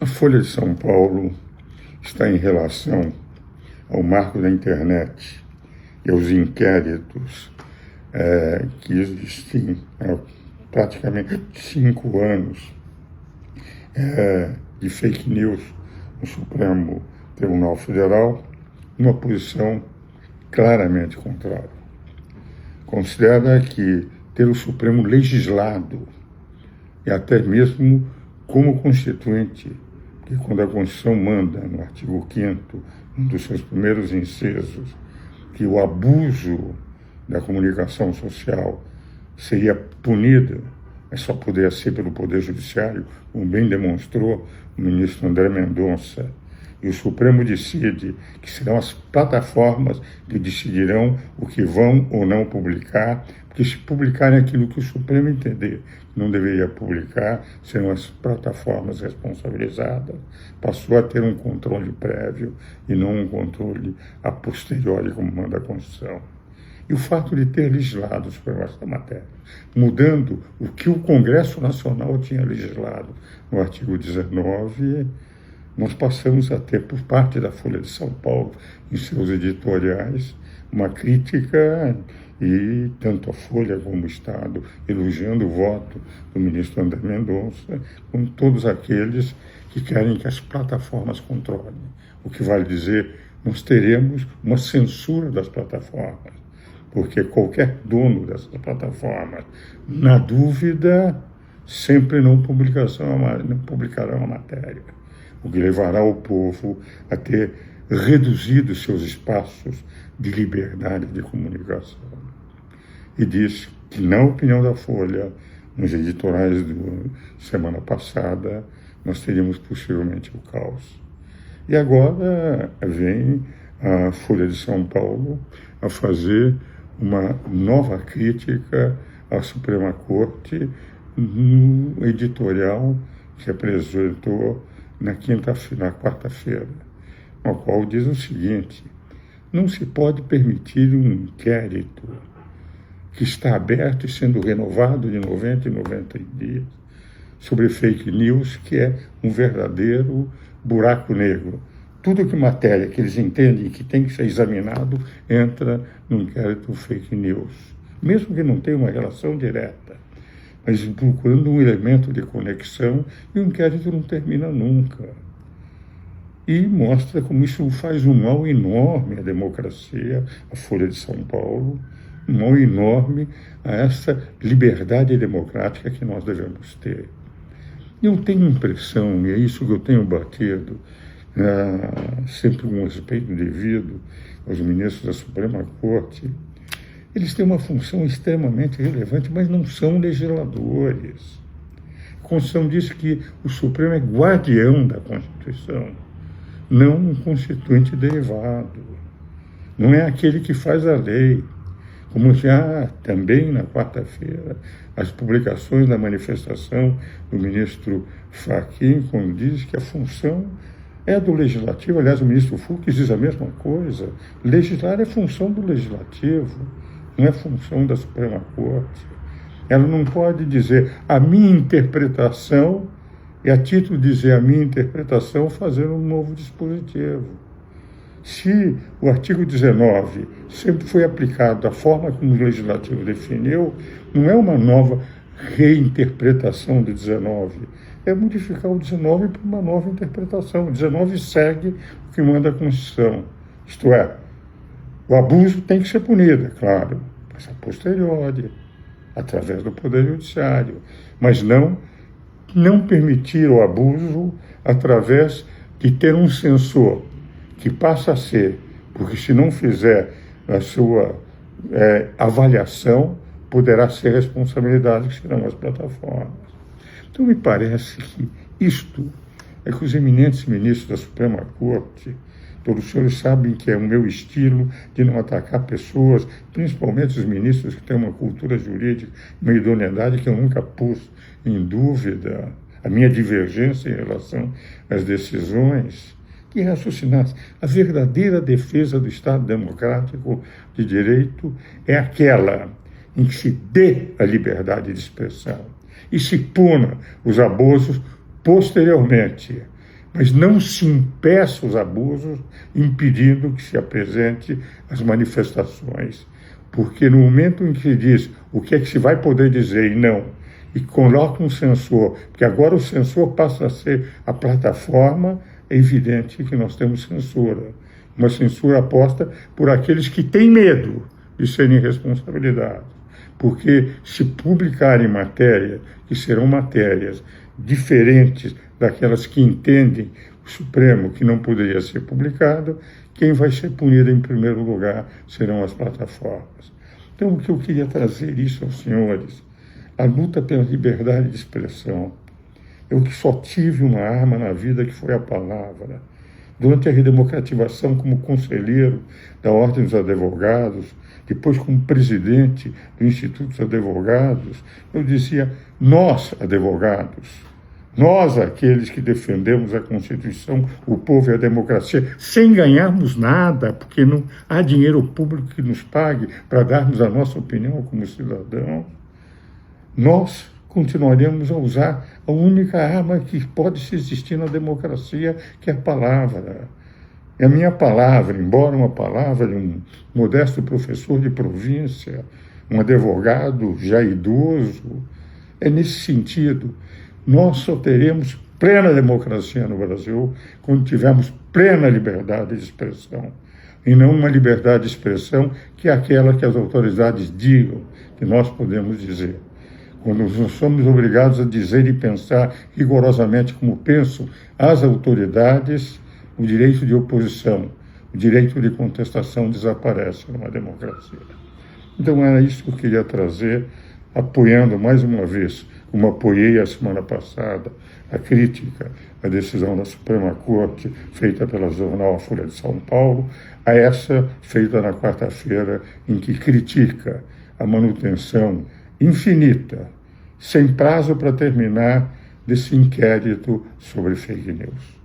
A Folha de São Paulo está em relação ao marco da internet e aos inquéritos que existem há praticamente 5 anos de fake news no Supremo Tribunal Federal, uma posição claramente contrária. Considera que ter o Supremo legislado e até mesmo como constituinte, que quando a Constituição manda, no artigo 5º, um dos seus primeiros incisos, que o abuso da comunicação social seria punido, mas só poderia ser pelo Poder Judiciário, como bem demonstrou o ministro André Mendonça, e o Supremo decide que serão as plataformas que decidirão o que vão ou não publicar, porque se publicarem aquilo que o Supremo entender que não deveria publicar, serão as plataformas responsabilizadas. Passou a ter um controle prévio e não um controle a posteriori, como manda a Constituição. E o fato de ter legislado sobre essa matéria, mudando o que o Congresso Nacional tinha legislado no artigo 19, nós passamos a ter, por parte da Folha de São Paulo, em seus editoriais, uma crítica, e tanto a Folha como o Estado elogiando o voto do ministro André Mendonça, como todos aqueles que querem que as plataformas controlem. O que vale dizer, nós teremos uma censura das plataformas, porque qualquer dono dessas plataformas, na dúvida, sempre não publicará uma matéria, o que levará o povo a ter reduzido seus espaços de liberdade de comunicação. E diz que, na opinião da Folha, nos editoriais da semana passada, nós teríamos possivelmente o caos. E agora vem a Folha de São Paulo a fazer uma nova crítica à Suprema Corte no editorial que apresentou na quarta-feira, no qual diz o seguinte: não se pode permitir um inquérito que está aberto e sendo renovado de 90 em 90 dias sobre fake news, que é um verdadeiro buraco negro. Tudo que matéria que eles entendem que tem que ser examinado entra no inquérito fake news, mesmo que não tenha uma relação direta, mas procurando um elemento de conexão, e o inquérito não termina nunca. E mostra como isso faz um mal enorme à democracia, à Folha de São Paulo, um mal enorme a essa liberdade democrática que nós devemos ter. Eu tenho a impressão, e é isso que eu tenho batido, sempre com respeito devido aos ministros da Suprema Corte, eles têm uma função extremamente relevante, mas não são legisladores. A Constituição diz que o Supremo é guardião da Constituição, não um constituinte derivado. Não é aquele que faz a lei. Como já também na quarta-feira, as publicações da manifestação do ministro Fachin, quando diz que a função é do Legislativo. Aliás, o ministro Fux diz a mesma coisa. Legislar é função do Legislativo, não é função da Suprema Corte. Ela não pode dizer a minha interpretação e, a título de dizer a minha interpretação, fazer um novo dispositivo. Se o artigo 19 sempre foi aplicado da forma como o Legislativo definiu, não é uma nova reinterpretação do 19, é modificar o 19 para uma nova interpretação. O 19 segue o que manda a Constituição, isto é, o abuso tem que ser punido, é claro, mas a posteriori, através do Poder Judiciário, mas não permitir o abuso através de ter um censor que passa a ser, porque se não fizer a sua avaliação, poderá ser responsabilidade que serão as plataformas. Então, me parece que isto é que os eminentes ministros da Suprema Corte, todos os senhores sabem que é o meu estilo de não atacar pessoas, principalmente os ministros que têm uma cultura jurídica, uma idoneidade que eu nunca pus em dúvida, a minha divergência em relação às decisões, que raciocinasse. A verdadeira defesa do Estado democrático de direito é aquela em que se dê a liberdade de expressão e se puna os abusos posteriormente. mas não se impeça os abusos, impedindo que se apresente as manifestações. Porque no momento em que se diz o que é que se vai poder dizer e não, e coloca um censor, porque agora o censor passa a ser a plataforma, é evidente que nós temos censura. Uma censura aposta por aqueles que têm medo de serem responsabilizados. Porque se publicarem matérias, que serão matérias diferentes daquelas que entendem o Supremo que não poderia ser publicado, quem vai ser punido em primeiro lugar serão as plataformas. Então, o que eu queria trazer isso aos senhores, a luta pela liberdade de expressão. Eu que só tive uma arma na vida, que foi a palavra. Durante a redemocratização, como conselheiro da Ordem dos Advogados, depois como presidente do Instituto dos Advogados, eu dizia, nós, advogados, nós, aqueles que defendemos a Constituição, o povo e a democracia, sem ganharmos nada, porque não há dinheiro público que nos pague para darmos a nossa opinião como cidadãos, nós continuaremos a usar a única arma que pode existir na democracia, que é a palavra. E a minha palavra, embora uma palavra de um modesto professor de província, um advogado já idoso, é nesse sentido. Nós só teremos plena democracia no Brasil quando tivermos plena liberdade de expressão. E não uma liberdade de expressão que é aquela que as autoridades digam que nós podemos dizer. Quando nós somos obrigados a dizer e pensar rigorosamente como pensam as autoridades, o direito de oposição, o direito de contestação desaparece numa democracia. Então era isso que eu queria trazer, apoiando mais uma vez, como apoiei a semana passada, a crítica à decisão da Suprema Corte, feita pela jornal A Folha de São Paulo, a essa feita na quarta-feira, em que critica a manutenção infinita, sem prazo para terminar, desse inquérito sobre fake news.